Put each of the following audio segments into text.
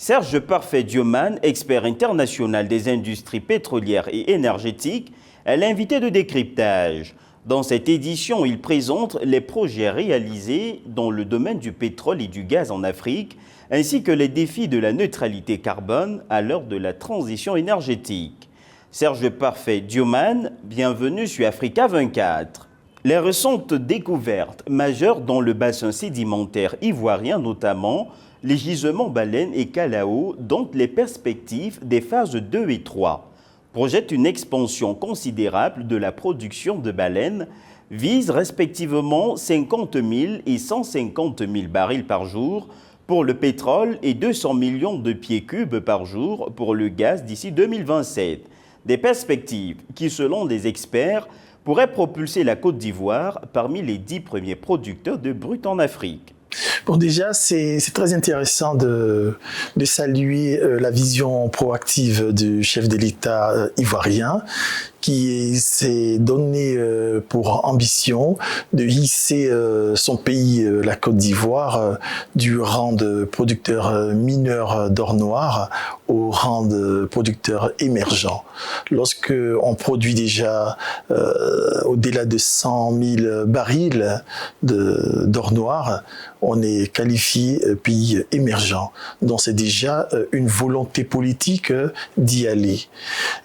Serge Parfait-Dioman, expert international des industries pétrolières et énergétiques, est l'invité de décryptage. Dans cette édition, il présente les projets réalisés dans le domaine du pétrole et du gaz en Afrique, ainsi que les défis de la neutralité carbone à l'heure de la transition énergétique. Serge Parfait-Dioman, bienvenue sur Africa 24. Les récentes découvertes majeures dans le bassin sédimentaire ivoirien notamment, les gisements baleines et Calao, dont les perspectives des phases 2 et 3, projettent une expansion considérable de la production de baleines, visent respectivement 50 000 et 150 000 barils par jour pour le pétrole et 200 millions de pieds cubes par jour pour le gaz d'ici 2027. Des perspectives qui, selon les experts, pourraient propulser la Côte d'Ivoire parmi les 10 premiers producteurs de brut en Afrique. Bon, déjà, c'est très intéressant de saluer la vision proactive du chef de l'État ivoirien qui s'est donné pour ambition de hisser son pays, la Côte d'Ivoire, du rang de producteur mineur d'or noir au rang de producteur émergent. Lorsque on produit déjà au-delà de 100 000 barils d'or noir, on est qualifié pays émergent. Donc c'est déjà une volonté politique d'y aller.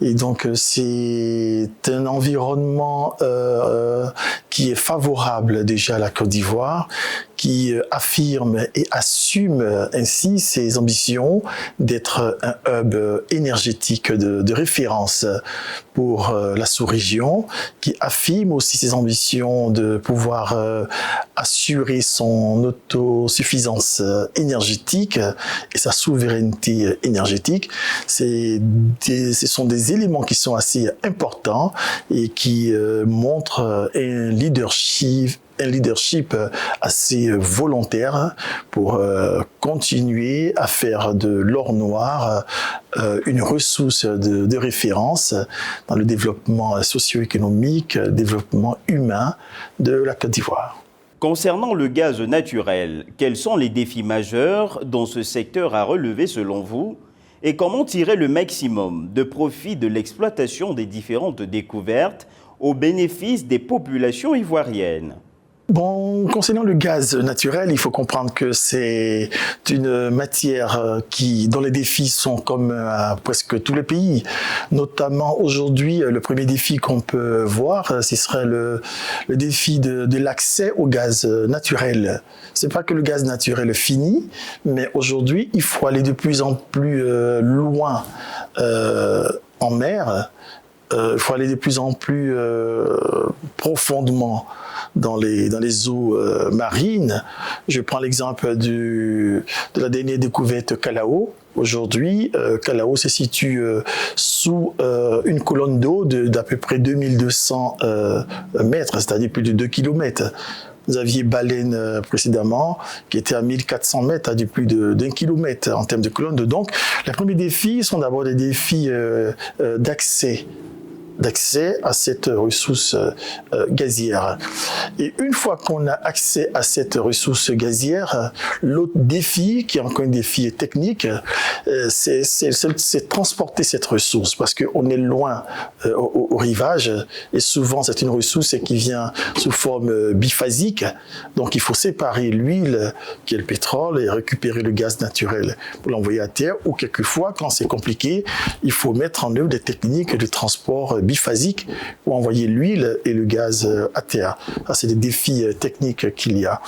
Et donc c'est un environnement qui est favorable déjà à la Côte d'Ivoire, qui affirme et assume ainsi ses ambitions d'être un hub énergétique de référence pour la sous-région, qui affirme aussi ses ambitions de pouvoir assurer son autosuffisance énergétique et sa souveraineté énergétique. Ce sont des éléments qui sont assez importants et qui montrent un leadership assez volontaire pour continuer à faire de l'or noir une ressource de référence dans le développement socio-économique, développement humain de la Côte d'Ivoire. Concernant le gaz naturel, quels sont les défis majeurs dont ce secteur a relevé selon vous et comment tirer le maximum de profit de l'exploitation des différentes découvertes au bénéfice des populations ivoiriennes ? Bon, concernant le gaz naturel, il faut comprendre que c'est une matière dont les défis sont comme à presque tous les pays. Notamment aujourd'hui, le premier défi qu'on peut voir, ce serait le défi de l'accès au gaz naturel. C'est pas que le gaz naturel est fini, mais aujourd'hui, il faut aller de plus en plus loin en mer. Il faut aller de plus en plus profondément dans les eaux marines. Je prends l'exemple de la dernière découverte Calao. Aujourd'hui, Calao se situe sous une colonne d'eau d'à peu près 2200 mètres, c'est-à-dire plus de 2 km. Vous aviez Baleine précédemment, qui était à 1400 mètres, à plus d'1 kilomètre en termes de colonne d'eau. Donc, les premiers défis sont d'abord des défis d'accès à cette ressource gazière. Et une fois qu'on a accès à cette ressource gazière, l'autre défi, qui est encore un défi technique, c'est transporter cette ressource, parce qu'on est loin au rivage, et souvent c'est une ressource qui vient sous forme biphasique, donc il faut séparer l'huile, qui est le pétrole, et récupérer le gaz naturel pour l'envoyer à terre, ou quelquefois, quand c'est compliqué, il faut mettre en œuvre des techniques de transport biphasique pour envoyer l'huile et le gaz à terre. Ça, c'est des défis techniques qu'il y a.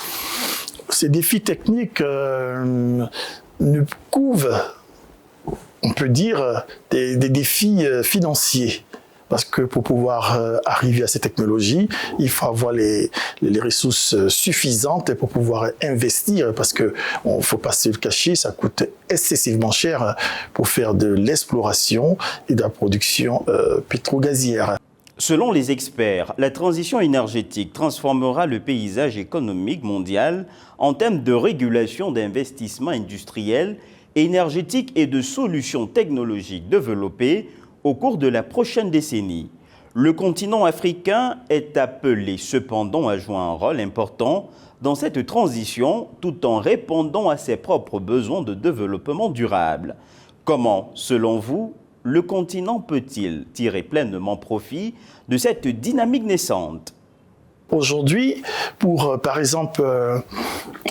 Ces défis techniques ne couvrent, on peut dire, des défis financiers. Parce que pour pouvoir arriver à ces technologies, il faut avoir les ressources suffisantes pour pouvoir investir. Parce que on faut pas se le cacher, ça coûte excessivement cher pour faire de l'exploration et de la production pétro-gazière. Selon les experts, la transition énergétique transformera le paysage économique mondial en termes de régulation d'investissements industriels, énergétiques et de solutions technologiques développées au cours de la prochaine décennie. Le continent africain est appelé cependant à jouer un rôle important dans cette transition tout en répondant à ses propres besoins de développement durable. Comment, selon vous, le continent peut-il tirer pleinement profit de cette dynamique naissante? Aujourd'hui, pour, par exemple,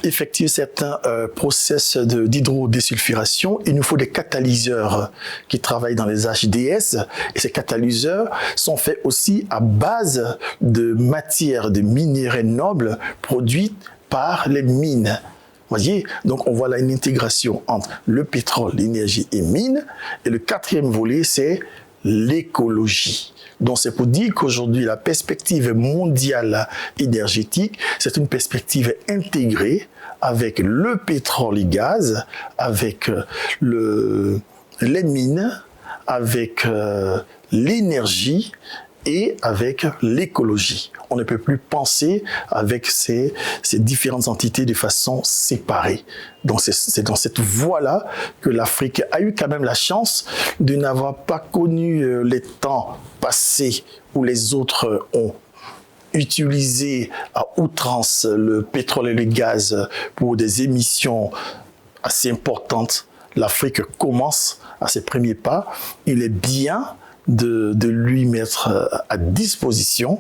effectuer certains process d'hydrodésulfuration, il nous faut des catalyseurs qui travaillent dans les HDS. Et ces catalyseurs sont faits aussi à base de matières, de minéraux nobles produites par les mines. Voyez, donc on voit là une intégration entre le pétrole, l'énergie et mines. Et le quatrième volet, c'est l'écologie. Donc c'est pour dire qu'aujourd'hui, la perspective mondiale énergétique, c'est une perspective intégrée avec le pétrole et gaz, avec les mines, avec l'énergie et avec l'écologie. On ne peut plus penser avec ces différentes entités de façon séparée. Donc c'est dans cette voie-là que l'Afrique a eu quand même la chance de n'avoir pas connu les temps passés où les autres ont utilisé à outrance le pétrole et le gaz pour des émissions assez importantes. L'Afrique commence à ses premiers pas. Il est bien de lui mettre à disposition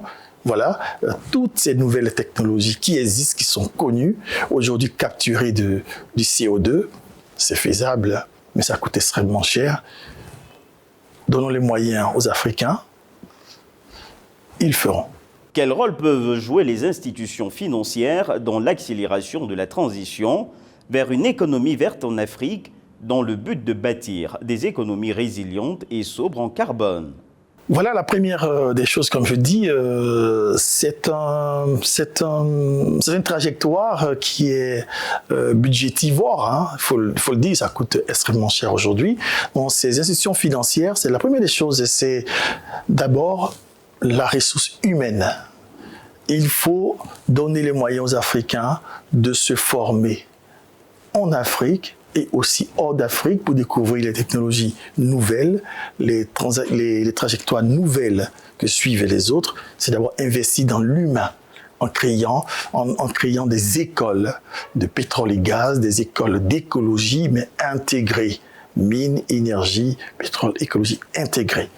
toutes ces nouvelles technologies qui existent, qui sont connues. Aujourd'hui, capturer du CO2, c'est faisable, mais ça coûte extrêmement cher. Donnons les moyens aux Africains, ils le feront. Quel rôle peuvent jouer les institutions financières dans l'accélération de la transition vers une économie verte en Afrique dans le but de bâtir des économies résilientes et sobres en carbone? Voilà la première des choses, comme je dis, c'est une trajectoire qui est budgétivore, hein. Faut le dire, ça coûte extrêmement cher aujourd'hui. Donc, ces institutions financières, c'est la première des choses, c'est d'abord la ressource humaine. Il faut donner les moyens aux Africains de se former en Afrique et aussi hors d'Afrique pour découvrir les technologies nouvelles, les trajectoires nouvelles que suivent les autres. C'est d'abord investir dans l'humain en créant des écoles de pétrole et gaz, des écoles d'écologie, mais intégrées. Mines, énergie, pétrole, écologie intégrée.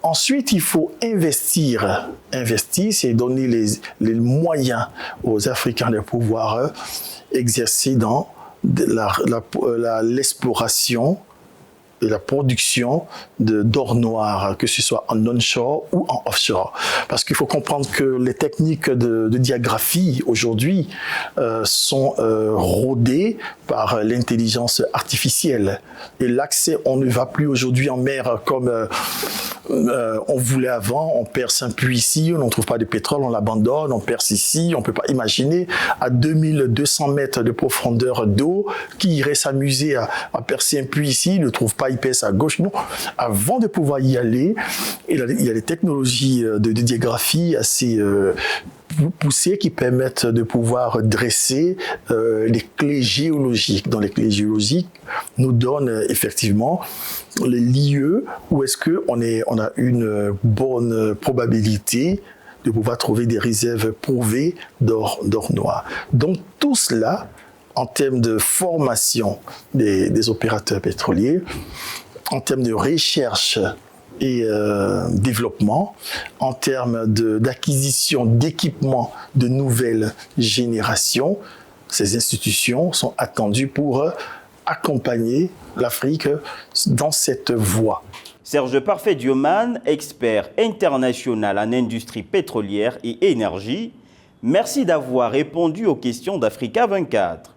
Ensuite, il faut investir. Investir, c'est donner les moyens aux Africains de pouvoir exercer dans l'exploration et la production d'or noir, que ce soit en onshore ou en offshore. Parce qu'il faut comprendre que les techniques de diagraphie aujourd'hui sont rodées par l'intelligence artificielle. Et l'accès, on ne va plus aujourd'hui en mer comme on voulait avant. On perce un puits ici, on ne trouve pas de pétrole, on l'abandonne, on perce ici. On ne peut pas imaginer à 2200 mètres de profondeur d'eau qui irait s'amuser à percer un puits ici, il ne trouve pas, il perce à gauche. Non, avant de pouvoir y aller, il y a des technologies de diagraphie assez poussées qui permettent de pouvoir dresser les clés géologiques. Dans les clés géologiques, nous donnent effectivement les lieux où est-ce qu'on a une bonne probabilité de pouvoir trouver des réserves prouvées d'or noir. Donc tout cela, en termes de formation des opérateurs pétroliers, en termes de recherche et développement, en termes d'acquisition d'équipements de nouvelles générations, ces institutions sont attendues pour accompagner l'Afrique dans cette voie. Serge Parfait-Dioman, expert international en industrie pétrolière et énergie, merci d'avoir répondu aux questions d'Africa 24.